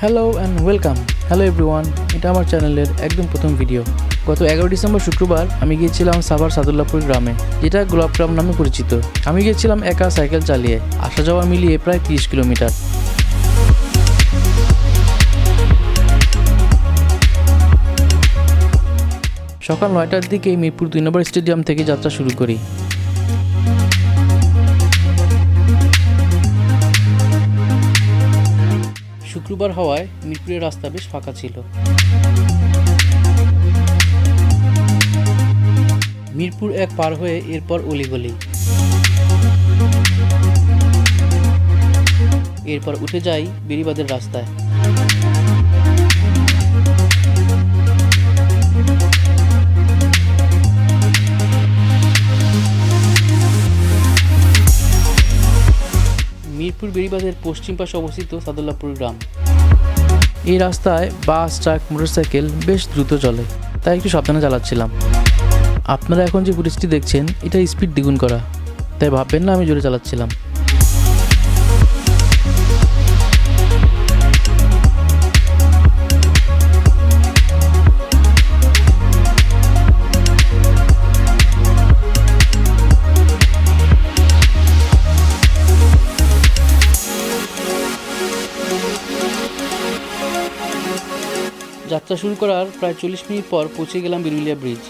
Hello and welcome. Hello everyone, এটা আমার চ্যানেলের একদম প্রথম ভিডিও। গত 11 ডিসেম্বর শুক্রবার আমি গিয়েছিলাম সাভার সাদুল্লাপুর গ্রামে, যেটা গোলাপগ্রাম নামে পরিচিত। আমি গিয়েছিলাম একা সাইকেল চালিয়ে, আসা যাওয়া মিলিয়ে প্রায় 30 কিলোমিটার। সকাল 9টার দিকে মিরপুর 2 নম্বর স্টেডিয়াম থেকে যাত্রা শুরু করি। শুক্রবার হওয়ায় মিরপুরের রাস্তা বেশ ফাঁকা ছিল। মিরপুর 1 পার হয়ে এরপর অলিগলি, এরপর উঠে যাই বেড়িবাঁধের রাস্তায়। মিরপুর বেড়িবাঁধের পশ্চিম পাশে অবস্থিত সাদুল্লাপুর গ্রাম। এই রাস্তায় বাস, ট্রাক, মোটরসাইকেল বেশ দ্রুত চলে, তাই একটু সাবধানে চালাচ্ছিলাম। আপনারা এখন যে ফুটেজটি দেখছেন, এটা স্পিড দ্বিগুণ করা, তাই ভাববেন না আমি জোরে চালাচ্ছিলাম। যাত্রা শুরু করার প্রায় 40 মিনিট পর পৌঁছে গেলাম বিরুলিয়া ব্রিজ।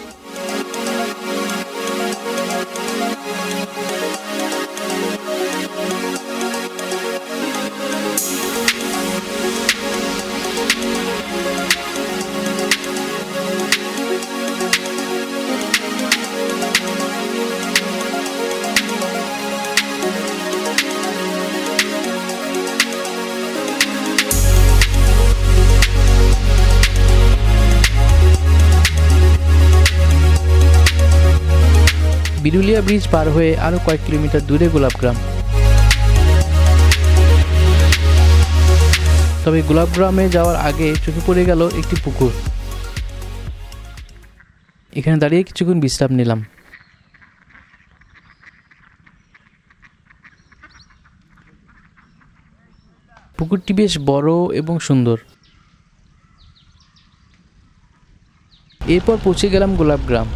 বিরুলিয়া ব্রিজ পার হয়ে আরও কয়েক কিলোমিটার দূরে গোলাপগ্রাম। তবে গোলাপগ্রামে যাওয়ার আগে চোখে পড়ে গেল একটি পুকুর। এখানে দাঁড়িয়ে কিছুক্ষণ বিশ্রাম নিলাম। পুকুরটি বেশ বড় এবং সুন্দর। এরপর পৌঁছে গেলাম গোলাপগ্রাম।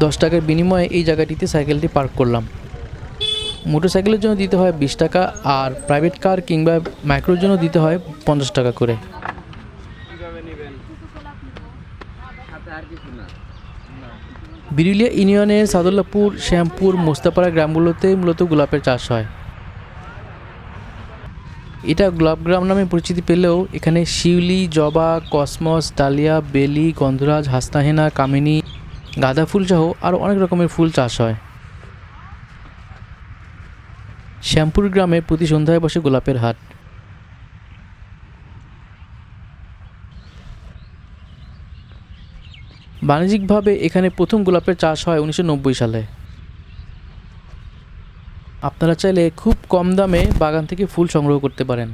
10 টাকার বিনিময়ে এই জায়গাটিতে সাইকেলটি পার্ক করলাম। মোটরসাইকেলের জন্য দিতে হয় 20 টাকা, আর প্রাইভেট কার কিংবা মাইক্রোর জন্য দিতে হয় 50 টাকা করে। বিরুলিয়া ইউনিয়নের সাদুল্লাপুর, শ্যামপুর, মোস্তাপাড়া গ্রামগুলোতে মূলত গোলাপের চাষ হয়। এটা গোলাপগ্রাম নামে পরিচিতি পেলেও এখানে শিউলি, জবা, কসমস, ডালিয়া, বেলি, গন্ধরাজ, হাসনাহেনা, কামিনী, গাঁদা ফুল সহ আরও অনেক রকমের ফুল চাষ হয়। শ্যামপুর গ্রামে প্রতি সন্ধ্যায় বসে গোলাপের হাট। বাণিজ্যিকভাবে এখানে প্রথম গোলাপের চাষ হয় 1990 সালে। আপনারা চাইলে খুব কম দামে বাগান থেকে ফুল সংগ্রহ করতে পারেন।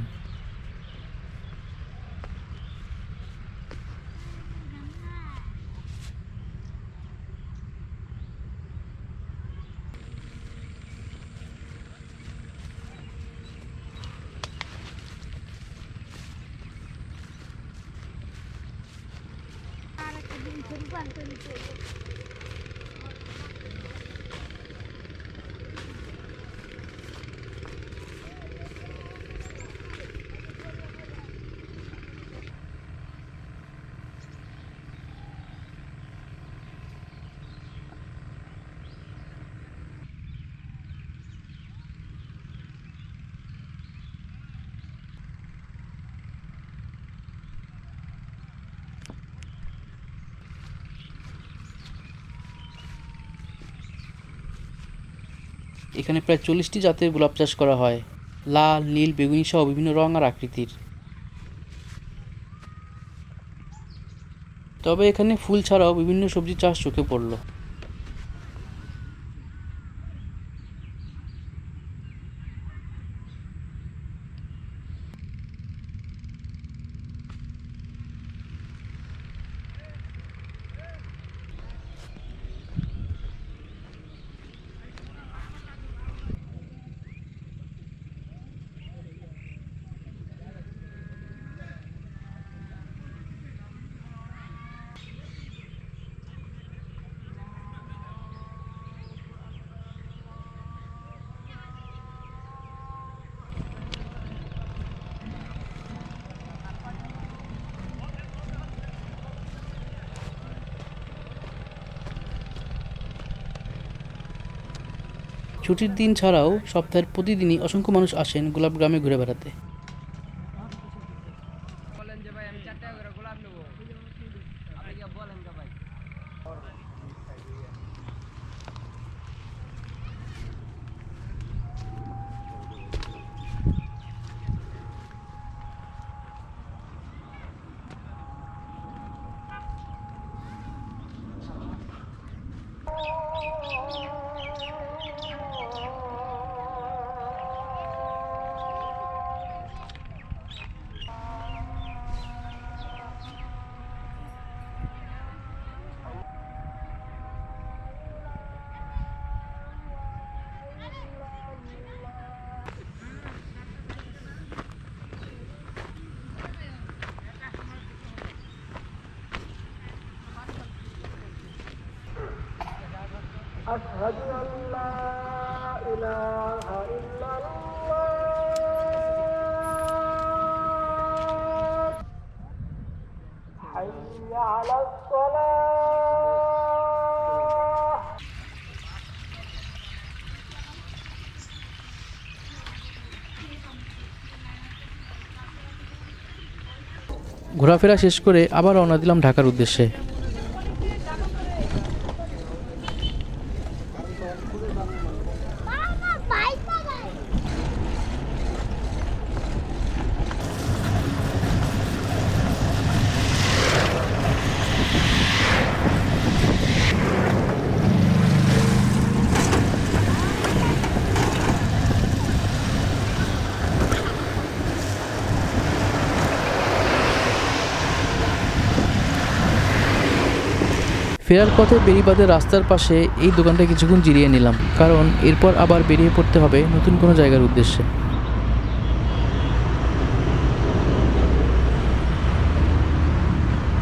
এখানে প্রায় 40টি জাতের গোলাপ চাষ করা হয়, লাল, নীল, বেগুনি সহ বিভিন্ন রং আর আকৃতির। তবে এখানে ফুল ছাড়াও বিভিন্ন সবজি চাষ চোখে পড়লো। ছুটির দিন ছাড়াও সপ্তাহের প্রতিদিনই অসংখ্য মানুষ আসেন গোলাপ গ্রামে ঘুরে বেড়াতে। أشهد أن لا إله إلا الله حي على الصلاة ঘোরাফেরা শেষ করে আবার রওনা দিলাম ঢাকার উদ্দেশ্যে। ফেরার পথে বেড়িবাঁধের রাস্তার পাশে এই দোকানটা কিছুক্ষণ জিরিয়ে নিলাম, কারণ এরপর আবার বেরিয়ে পড়তে হবে নতুন কোনো জায়গার উদ্দেশ্যে।